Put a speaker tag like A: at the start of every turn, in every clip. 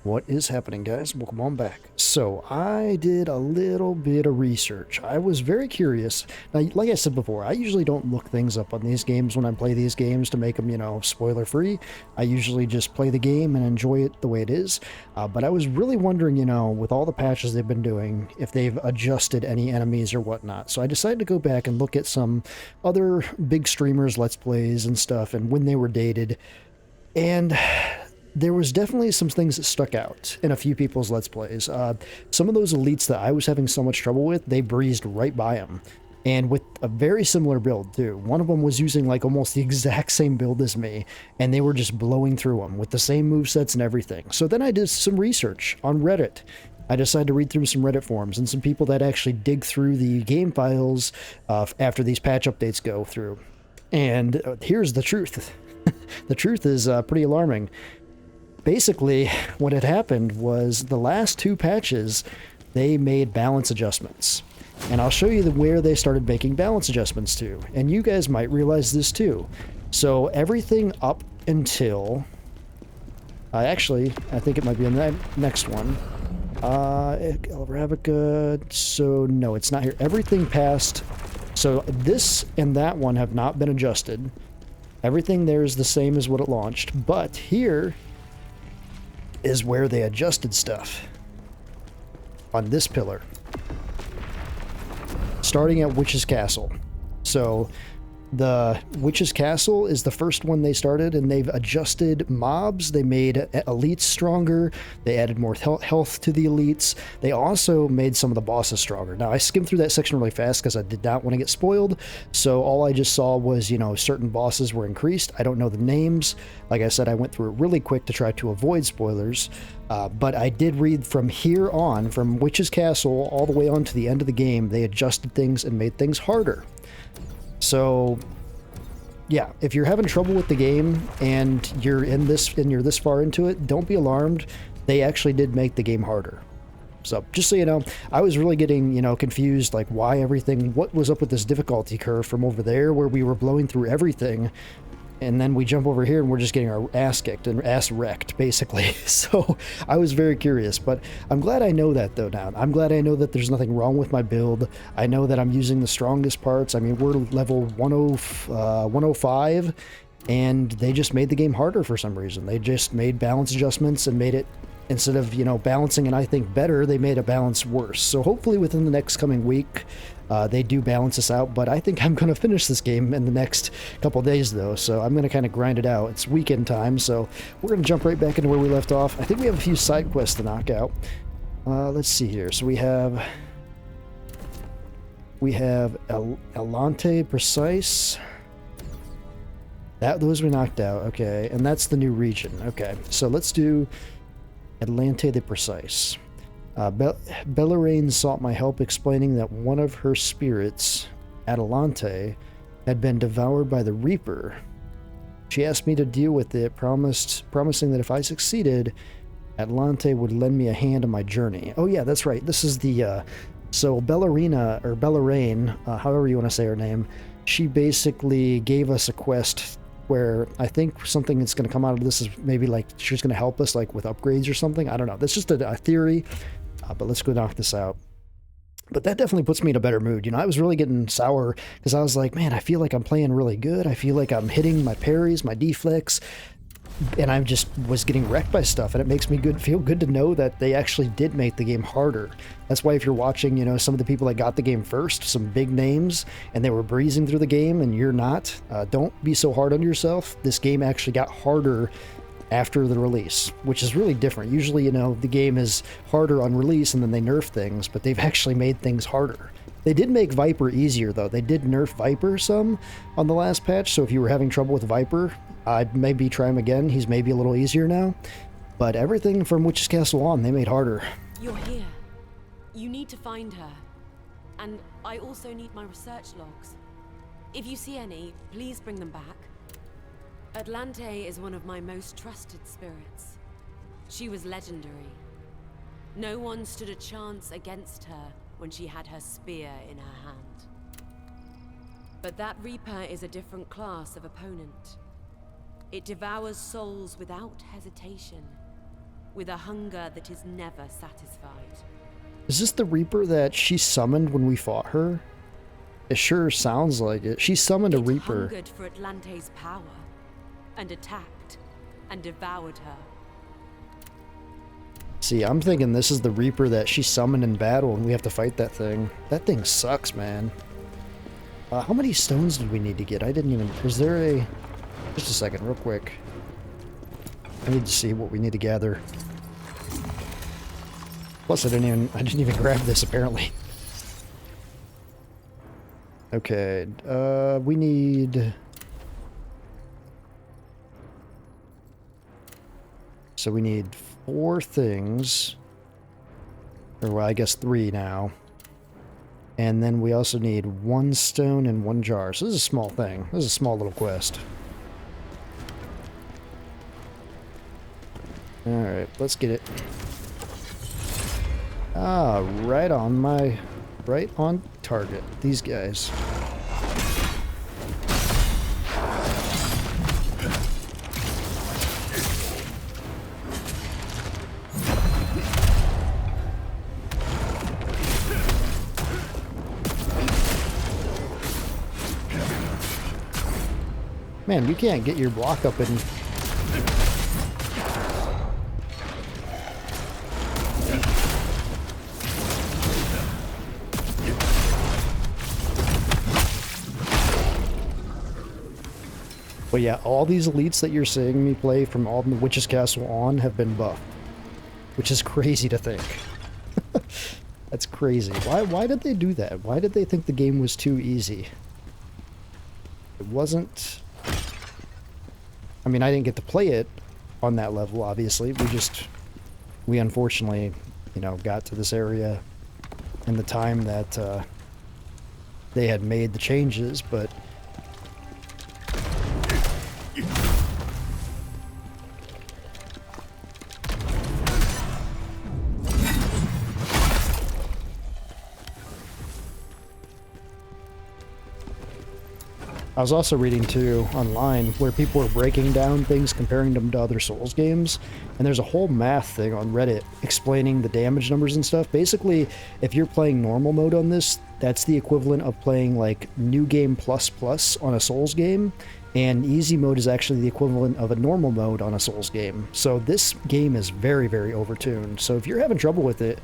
A: What is happening, guys? Welcome on back. So, I did a little bit of research. I was very curious. Now, like I said before, I usually don't look things up on these games when I play these games to make them, spoiler free. I usually just play the game and enjoy it the way it is. But I was really wondering, with all the patches they've been doing, if they've adjusted any enemies or whatnot. So, I decided to go back and look at some other big streamers' Let's Plays and stuff and when they were dated. And there was definitely some things that stuck out in a few people's Let's Plays. Some of those elites that I was having so much trouble with, they breezed right by them. And with a very similar build, too. One of them was using, like, almost the exact same build as me, and they were just blowing through them with the same movesets and everything. So then I did some research on Reddit. I decided to read through some Reddit forums and some people that actually dig through the game files after these patch updates go through. And here's the truth. The truth is pretty alarming. Basically, what had happened was the last two patches, they made balance adjustments. And I'll show you where they started making balance adjustments to. And you guys might realize this too. So everything up until... actually, I think it might be in the next one. Ravika... So, no, it's not here. Everything past... So this and that one have not been adjusted. Everything there is the same as what it launched. But here is where they adjusted stuff on this pillar, starting at Witch's Castle. So the Witch's Castle is the first one they started, and they've adjusted mobs. They made elites stronger. They added more health to the elites. They also made some of the bosses stronger. Now, I skimmed through that section really fast because I did not want to get spoiled. So all I just saw was, certain bosses were increased. I don't know the names. Like I said, I went through it really quick to try to avoid spoilers. But I did read from here on, from Witch's Castle all the way on to the end of the game, they adjusted things and made things harder. So, yeah, if you're having trouble with the game and you're this far into it, don't be alarmed. They actually did make the game harder. So, just so you know, I was really getting, confused, like what was up with this difficulty curve from over there where we were blowing through everything. And then we jump over here and we're just getting our ass kicked and ass wrecked, basically. So I was very curious, but I'm glad I know that, though, now. I'm glad I know that there's nothing wrong with my build. I know that I'm using the strongest parts. I mean, we're level 105, and they just made the game harder for some reason. They just made balance adjustments and made it, instead of, balancing and I think better, they made a balance worse. So hopefully within the next coming week, they do balance this out, but I think I'm going to finish this game in the next couple days, though, so I'm going to kind of grind it out. It's weekend time, so we're going to jump right back into where we left off. I think we have a few side quests to knock out. Let's see here. So we have Atlante Precise. Those we knocked out, okay, and that's the new region. Okay, so let's do Atlante the Precise. Bellarine sought my help, explaining that one of her spirits, Atlante, had been devoured by the Reaper. She asked me to deal with it, promising that if I succeeded, Atlante would lend me a hand on my journey. Oh yeah, that's right. This is the so Bellarina, or Bellarine, however you want to say her name, she basically gave us a quest where I think something that's going to come out of this is maybe like she's going to help us like with upgrades or something. I don't know. That's just a theory. But let's go knock this out. But that definitely puts me in a better mood. I was really getting sour because I was like, man, I feel like I'm playing really good. I feel like I'm hitting my parries, my deflects, and I just was getting wrecked by stuff. And it makes me feel good to know that they actually did make the game harder. That's why if you're watching, some of the people that got the game first, some big names, and they were breezing through the game and you're not, don't be so hard on yourself. This game actually got harder after the release, which is really different. Usually, the game is harder on release and then they nerf things, but they've actually made things harder. They did make Viper easier, though. They did nerf Viper some on the last patch, so if you were having trouble with Viper, I'd maybe try him again. He's maybe a little easier now. But everything from Witch's Castle on, they made harder.
B: You're here. You need to find her. And I also need my research logs. If you see any, please bring them back. Atlante is one of my most trusted spirits. She was legendary. No one stood a chance against her when she had her spear in her hand. But that Reaper is a different class of opponent. It devours souls without hesitation. with a hunger that is never satisfied.
A: Is this the Reaper that she summoned when we fought her? It sure sounds like it. She summoned a
B: It
A: Reaper.
B: hungered for Atlante's power, and attacked, and devoured her.
A: See, I'm thinking this is the Reaper that she summoned in battle and we have to fight that thing. That thing sucks, man. How many stones did we need to get? I didn't even... Was there a... Just a second, real quick. I need to see what we need to gather. Plus, I didn't even grab this, apparently. Okay, we need... So we need 4 things. Or, well, I guess 3 now. And then we also need 1 stone and 1 jar. So this is a small thing. This is a small little quest. Alright, let's get it. Ah, right on target. These guys. Man, you can't get your block up and... But yeah, all these elites that you're seeing me play from all the Witch's Castle on have been buffed. Which is crazy to think. That's crazy. Why did they do that? Why did they think the game was too easy? It wasn't... I mean, I didn't get to play it on that level, obviously. We unfortunately, you know, got to this area in the time that they had made the changes, but... I was also reading too online where people were breaking down things, comparing them to other Souls games, and there's a whole math thing on Reddit explaining the damage numbers and stuff. Basically, if you're playing normal mode on this, that's the equivalent of playing like New Game Plus Plus on a Souls game, and easy mode is actually the equivalent of a normal mode on a Souls game. So this game is very, very overtuned. So if you're having trouble with it,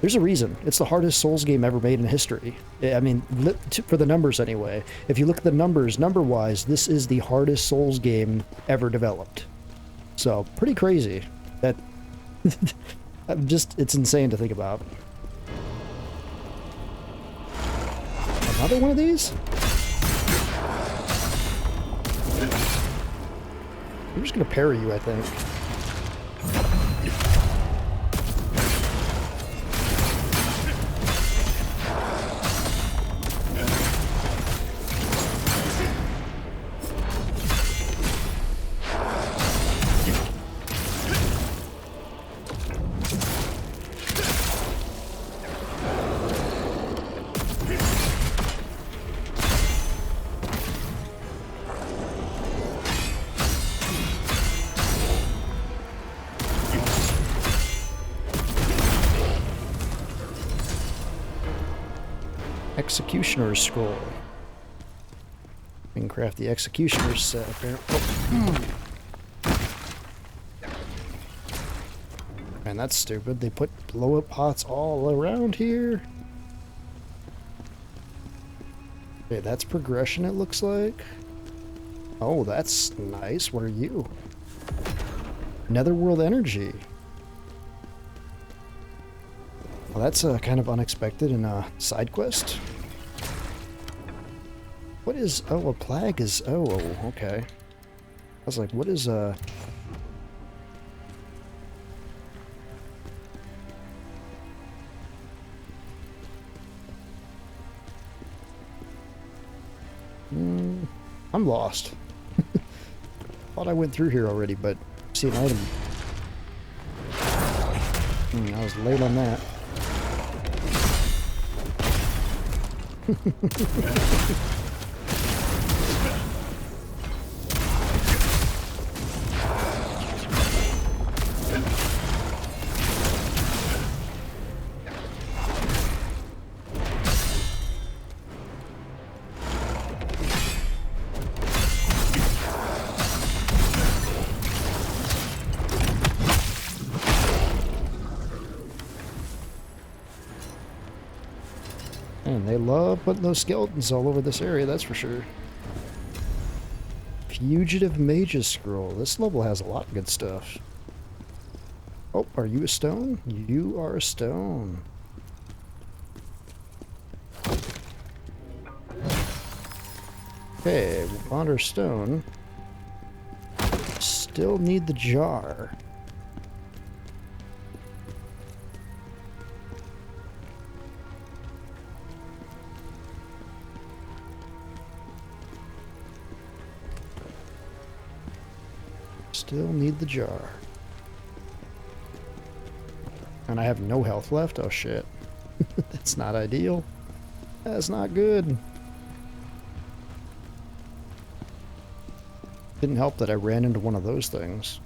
A: there's a reason. It's the hardest Souls game ever made in history. I mean, for the numbers anyway. If you look at the numbers, number-wise, this is the hardest Souls game ever developed. So, pretty crazy. That... it's insane to think about. Another one of these? I'm just gonna parry you, I think. Executioner's Scroll. We can craft the Executioner's set, apparently. Man, that's stupid. They put blow-up pots all around here. Okay, that's progression, it looks like. Oh, that's nice. What are you? Netherworld Energy. Well, that's kind of unexpected in a side quest. What is... Oh, a plague is... Oh, okay. I was like, what is I'm lost. Thought I went through here already, but see an item. I was late on that. They love putting those skeletons all over this area, that's for sure. Fugitive Mage's Scroll. This level has a lot of good stuff. Oh, are you a stone? You are a stone. Okay, we found our stone. Still need the jar. Still need the jar. And I have no health left? Oh shit. That's not ideal. That's not good. Didn't help that I ran into one of those things.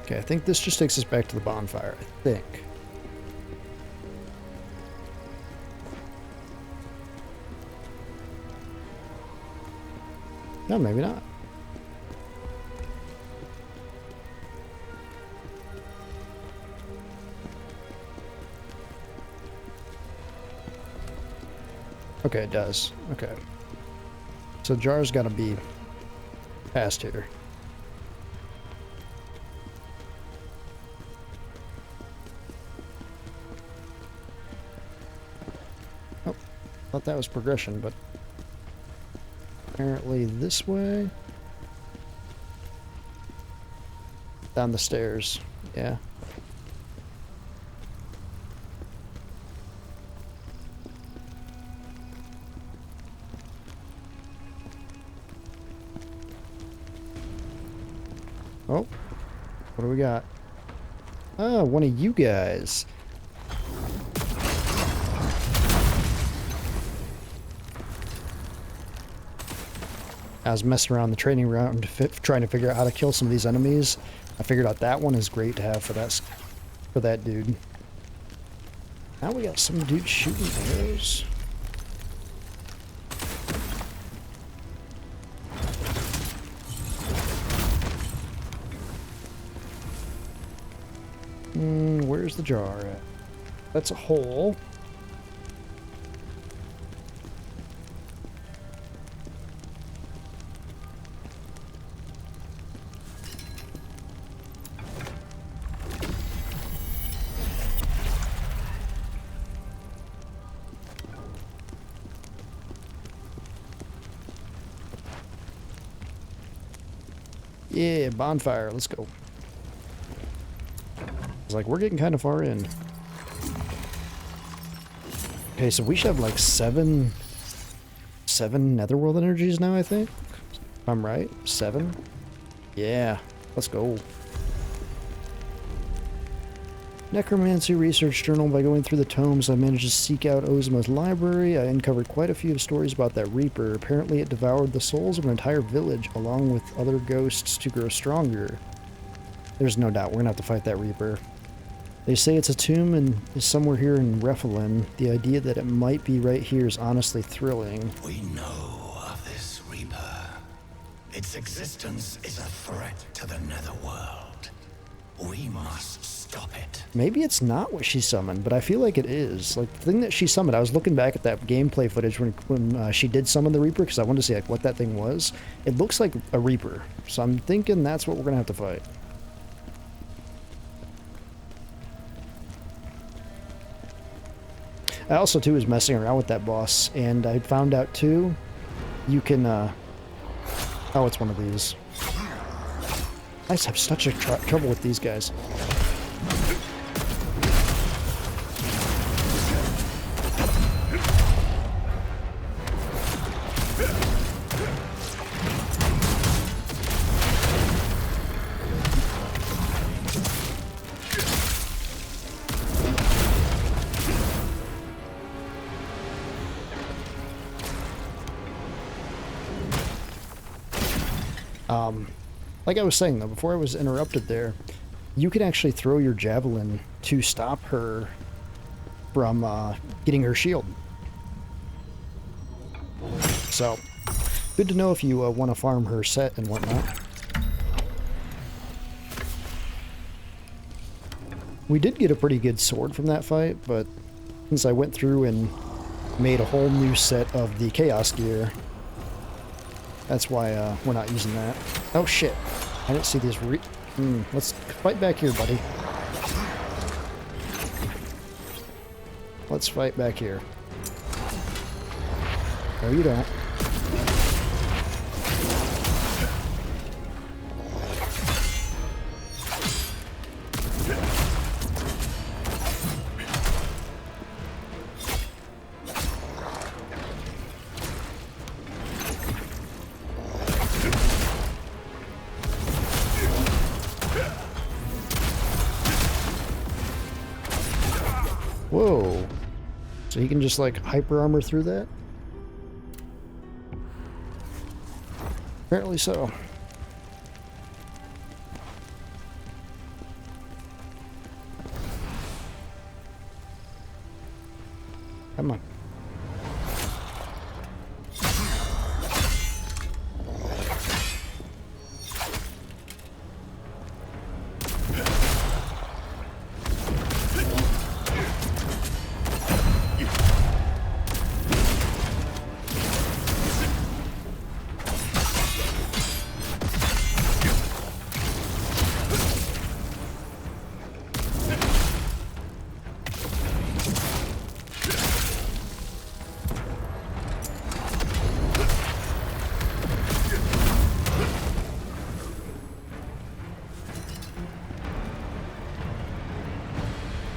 A: Okay, I think this just takes us back to the bonfire, I think. No, maybe not. Okay, it does. Okay. So jar's gotta be past here. Oh, thought that was progression, but apparently this way. Down the stairs, yeah. Oh, what do we got? Ah, one of you guys. I was messing around the training ground trying to figure out how to kill some of these enemies. I figured out that one is great to have for that dude. Now we got some dude shooting arrows. Where's the jar at? That's a hole. Yeah, bonfire, let's go. It's like, we're getting kind of far in. Okay, so we should have like seven netherworld energies now, I think. If I'm right, 7? Yeah, let's go. Necromancy Research Journal. By going through the tomes, I managed to seek out Ozuma's library. I uncovered quite a few stories about that Reaper. Apparently it devoured the souls of an entire village, along with other ghosts, to grow stronger. There's no doubt we're gonna have to fight that Reaper. They say it's a tomb and is somewhere here in Rephelin. The idea that it might be right here is honestly thrilling.
C: We know of this Reaper. Its existence is a threat to the Netherworld. We must stop it.
A: Maybe it's not what she summoned, but I feel like it is. Like, the thing that she summoned, I was looking back at that gameplay footage when she did summon the Reaper, because I wanted to see like what that thing was. It looks like a Reaper, so I'm thinking that's what we're gonna have to fight. I also, too, was messing around with that boss, and I found out, too, you can, oh, it's one of these. I just have such a trouble with these guys. Like I was saying, though, before I was interrupted there, you can actually throw your javelin to stop her from getting her shield. So, good to know if you want to farm her set and whatnot. We did get a pretty good sword from that fight, but since I went through and made a whole new set of the Chaos Gear, that's why we're not using that. Oh shit. I didn't see these let's fight back here, buddy. Let's fight back here. No, you don't. Whoa. So he can just like hyper armor through that? Apparently so. Come on.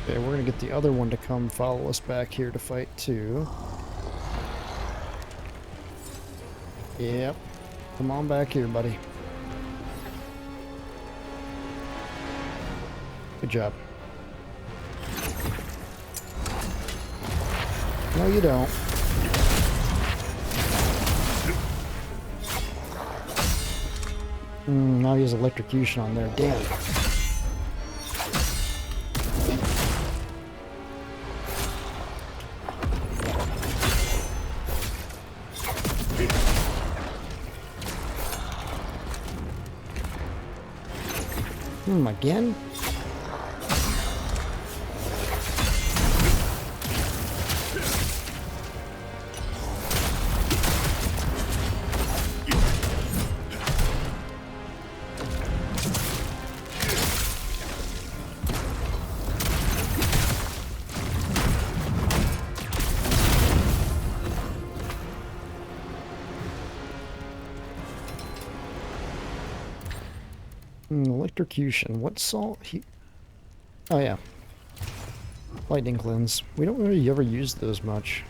A: Okay, we're gonna get the other one to come follow us back here to fight too. Yep. Come on back here, buddy. Good job. No, you don't. Now he has electrocution on there. Damn. Again? Electrocution. What salt? Oh yeah. Lightning cleanse. We don't really ever use those much.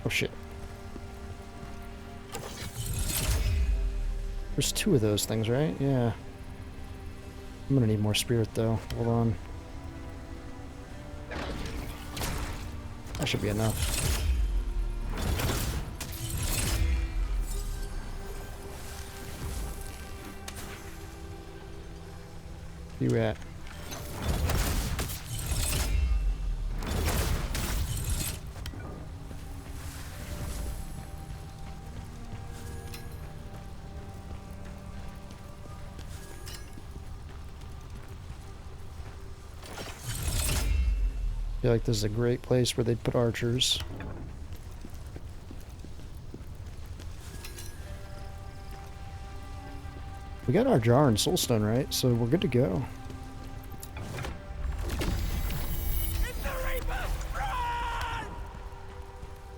A: Oh shit. There's two of those things, right? Yeah. I'm gonna need more spirit though. Hold on. That should be enough. Where you at? I feel like this is a great place where they'd put archers. We got our jar and soulstone, right? So we're good to go.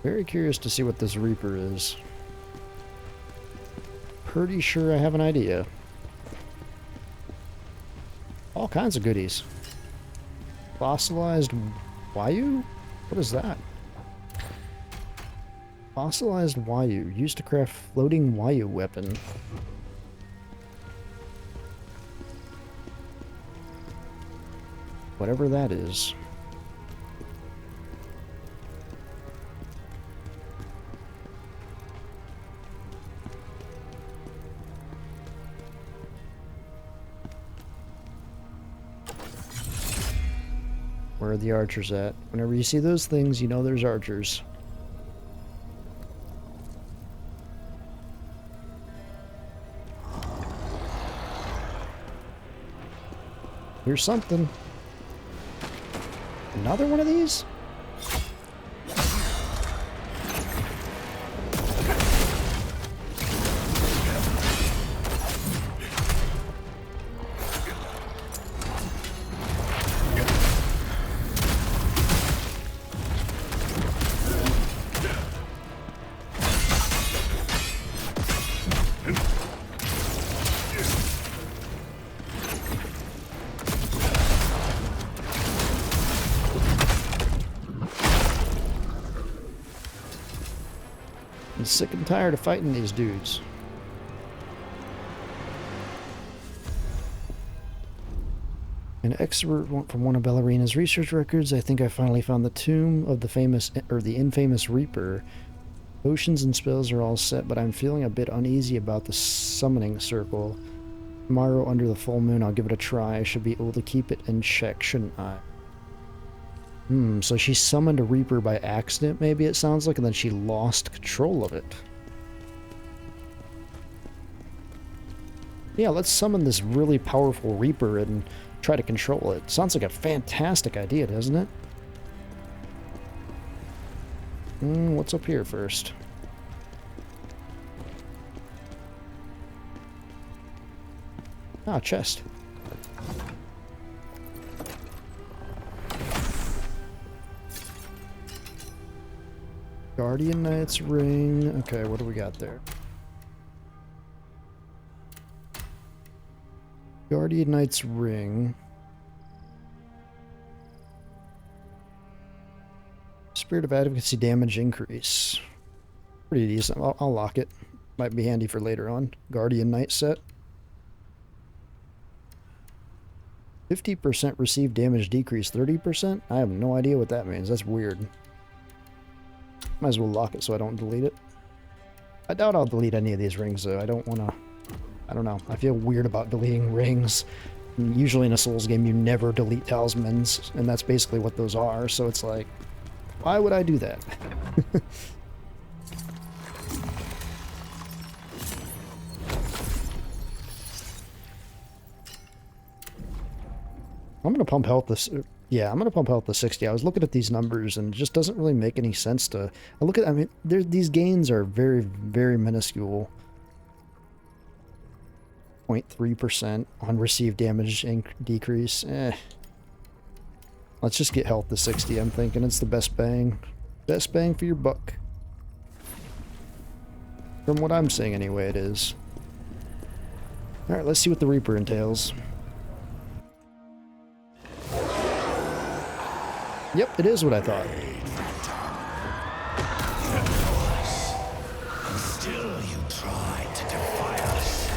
A: Very curious to see what this Reaper is. Pretty sure I have an idea. All kinds of goodies. Fossilized Wayu? What is that? Fossilized Wayu. Used to craft floating Wayu weapon. Whatever that is. Where are the archers at? Whenever you see those things, you know there's archers. Here's something. Another one of these? I'm sick and tired of fighting these dudes. An excerpt from one of Ballerina's research records. I think I finally found the tomb of the famous, or the infamous Reaper. Potions and spells are all set, but I'm feeling a bit uneasy about the summoning circle. Tomorrow, under the full moon, I'll give it a try. I should be able to keep it in check, shouldn't I? So she summoned a Reaper by accident, maybe it sounds like, and then she lost control of it. Yeah, let's summon this really powerful Reaper and try to control it. Sounds like a fantastic idea, doesn't it? What's up here first? Ah, chest. Guardian Knight's ring. Okay, what do we got there? Guardian Knight's ring. Spirit of Advocacy damage increase. Pretty decent. I'll lock it. Might be handy for later on. Guardian Knight set. 50% received damage decrease. 30%? I have no idea what that means. That's weird. Might as well lock it so I don't delete it. I doubt I'll delete any of these rings though. I don't want to... I don't know. I feel weird about deleting rings. Usually in a Souls game you never delete talismans, and that's basically what those are, so it's like, why would I do that? I'm gonna pump health this... Yeah, I'm gonna pump health to 60. I was looking at these numbers and it just doesn't really make any sense to... I mean, these gains are very, very minuscule. 0.3% on received damage decrease. Let's just get health to 60, I'm thinking. It's the best bang. Best bang for your buck. From what I'm seeing anyway, it is. Alright, let's see what the Reaper entails. Yep, it is what I thought.
C: Still you try to defy us.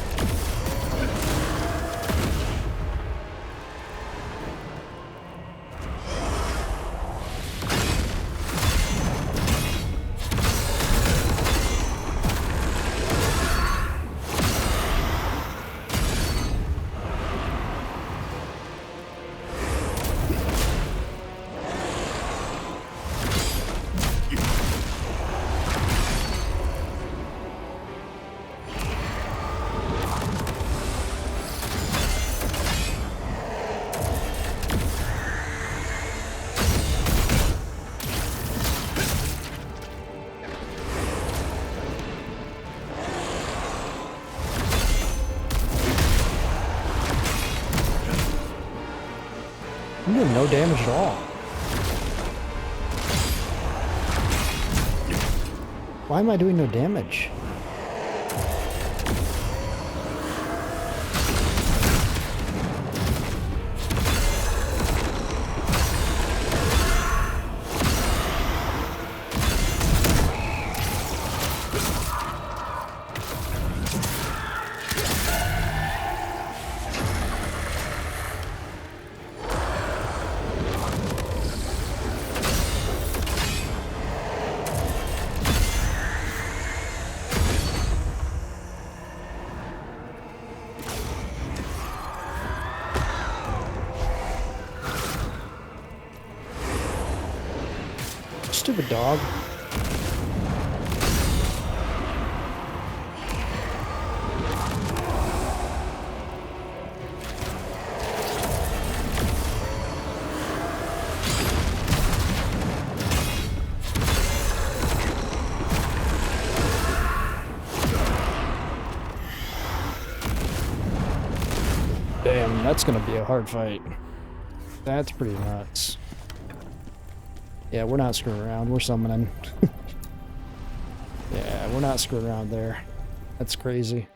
A: I'm doing no damage at all. Why am I doing no damage? Stupid dog. Damn, that's gonna be a hard fight. That's pretty nuts. Yeah, we're not screwing around. We're summoning. Yeah, we're not screwing around there. That's crazy.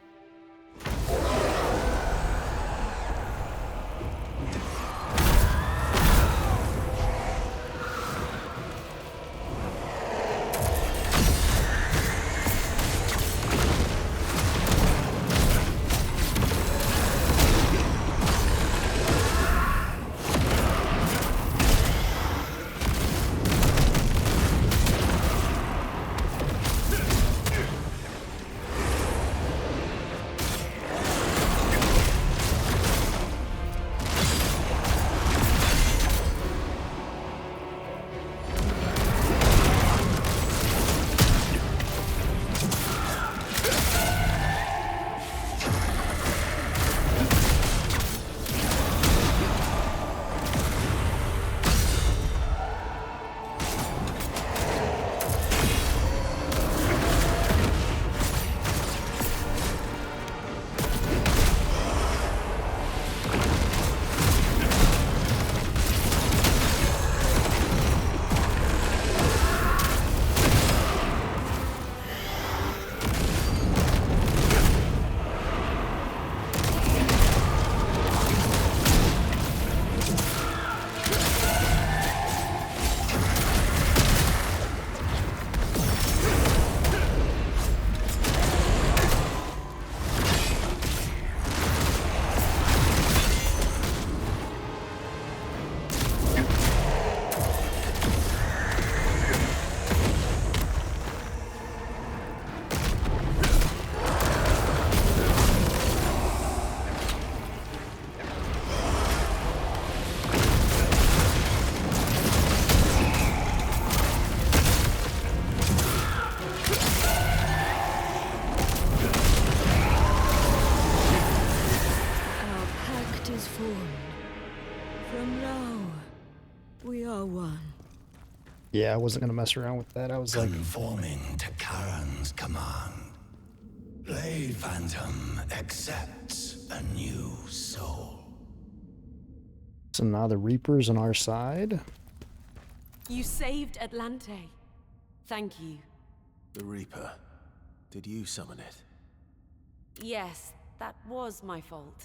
A: Yeah, I wasn't gonna mess around with that. I was like,
C: conforming to Charon's command. Blade Phantom accepts a new soul.
A: so now the Reaper's on our side.
B: You saved Atlante. Thank you.
D: The Reaper. Did you summon it?
B: Yes, that was my fault.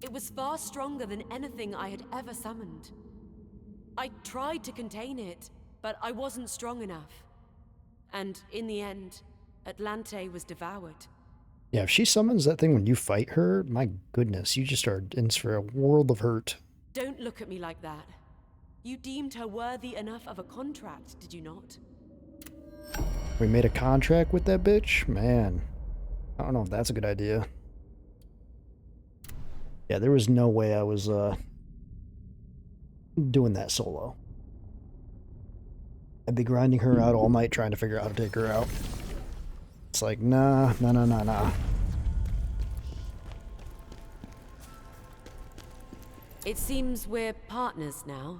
B: It was far stronger than anything I had ever summoned. I tried to contain it, but I wasn't strong enough. And in the end, Atlante was devoured.
A: Yeah, if she summons that thing when you fight her, my goodness, you just are in for a world of hurt.
B: Don't look at me like that. You deemed her worthy enough of a contract, did you not?
A: We made a contract with that bitch? Man, I don't know if that's a good idea. Yeah, there was no way I was doing that solo. I'd be grinding her out all night trying to figure out how to take her out. It's like, nah.
B: It seems we're partners now.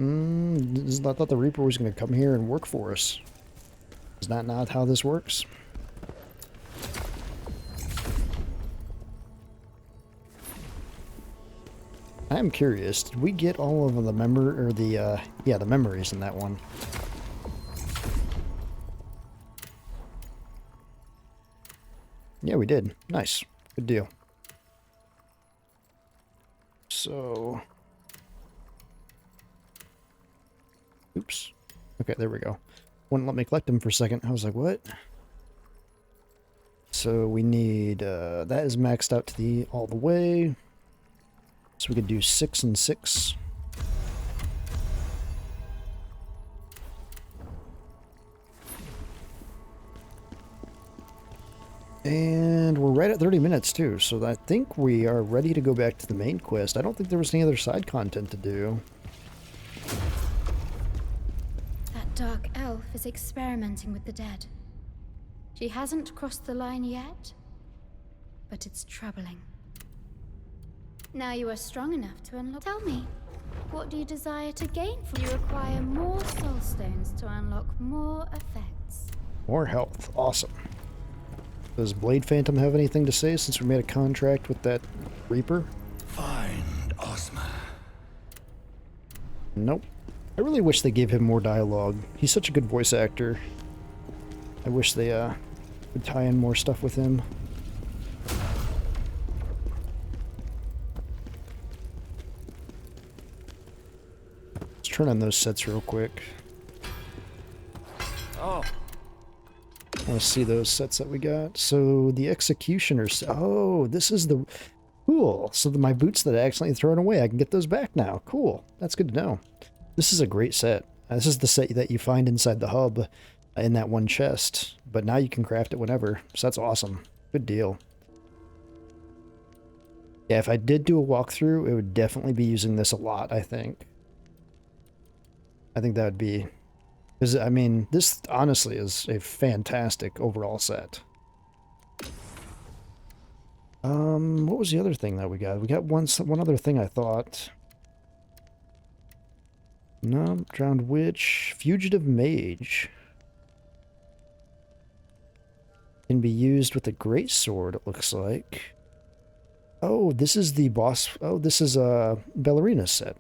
A: I thought the Reaper was going to come here and work for us. Is that not how this works? I'm curious, did we get all of the the memories in that one? Yeah, we did. Nice. Good deal. So... Oops. Okay, there we go. Wouldn't let me collect them for a second. I was like, what? So we need, that is maxed out to the all the way. So we could do 6 and 6. And we're right at 30 minutes too, so I think we are ready to go back to the main quest. I don't think there was any other side content to do.
E: That dark elf is experimenting with the dead. She hasn't crossed the line yet, but it's troubling. Now you are strong enough to unlock... Tell me, what do you desire to gain from... You require more soul stones to unlock more effects.
A: More health. Awesome. Does Blade Phantom have anything to say since we made a contract with that Reaper?
C: Find Ozma.
A: Nope. I really wish they gave him more dialogue. He's such a good voice actor. I wish they would tie in more stuff with him. Let's turn on those sets real quick.
D: Oh,
A: I want to see those sets that we got. So the Executioner. Oh, this is the cool. So my boots that I accidentally thrown away, I can get those back now. Cool. That's good to know. This is a great set. This is the set that you find inside the hub in that one chest. But now you can craft it whenever. So that's awesome. Good deal. Yeah, if I did do a walkthrough, it would definitely be using this a lot, I think. I think that would be... Because, I mean, this honestly is a fantastic overall set. What was the other thing that we got? We got one other thing, I thought. No, Drowned Witch. Fugitive Mage. Can be used with a great sword, it looks like. Oh, this is the boss. Oh, this is a Ballerina set,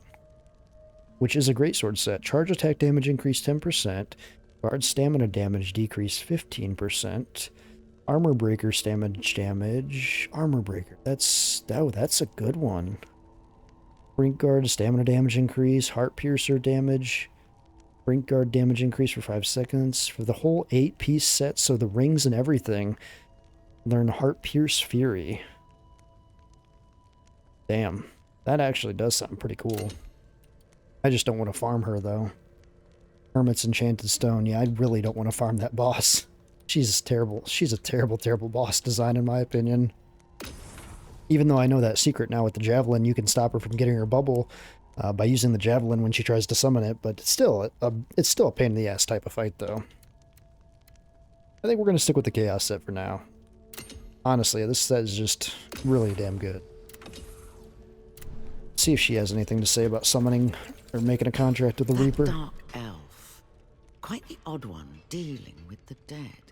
A: which is a greatsword set. Charge attack damage increased 10%. Guard stamina damage decreased 15%. Armor breaker damage. Armor breaker. That's a good one. Brink guard stamina damage increase. Heart piercer damage. Brink guard damage increase for 5 seconds. For the whole 8-piece set, so the rings and everything. Learn Heart Pierce Fury. Damn. That actually does something pretty cool. I just don't want to farm her, though. Hermit's Enchanted Stone. Yeah, I really don't want to farm that boss. She's terrible. She's a terrible, terrible boss design, in my opinion. Even though I know that secret now with the Javelin, you can stop her from getting her bubble by using the Javelin when she tries to summon it, but it's still a pain in the ass type of fight, though. I think we're going to stick with the Chaos set for now. Honestly, this set is just really damn good. See if she has anything to say about summoning or making a contract with the Reaper.
F: Dark elf. Quite the odd one, dealing with the dead.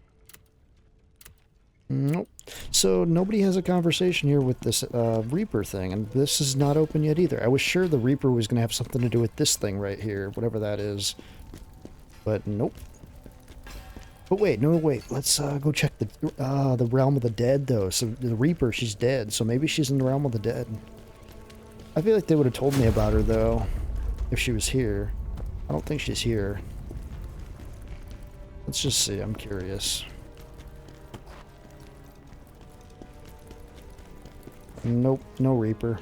A: Nope. So nobody has a conversation here with this Reaper thing, and this is not open yet either. I was sure the Reaper was going to have something to do with this thing right here, whatever that is. But nope. But wait, no, wait. Let's go check the Realm of the Dead, though. So the Reaper, she's dead, so maybe she's in the Realm of the Dead. I feel like they would have told me about her, though, if she was here. I don't think she's here. Let's just see. I'm curious. Nope, no Reaper.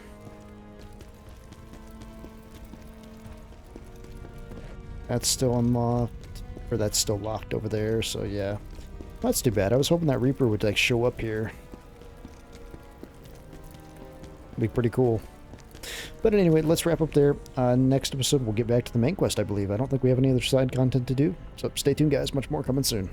A: That's still unlocked. Or that's still locked over there, so yeah. That's too bad. I was hoping that Reaper would, like, show up here. It'd be pretty cool. But anyway, let's wrap up there. Next episode, we'll get back to the main quest, I believe. I don't think we have any other side content to do. So stay tuned, guys. Much more coming soon.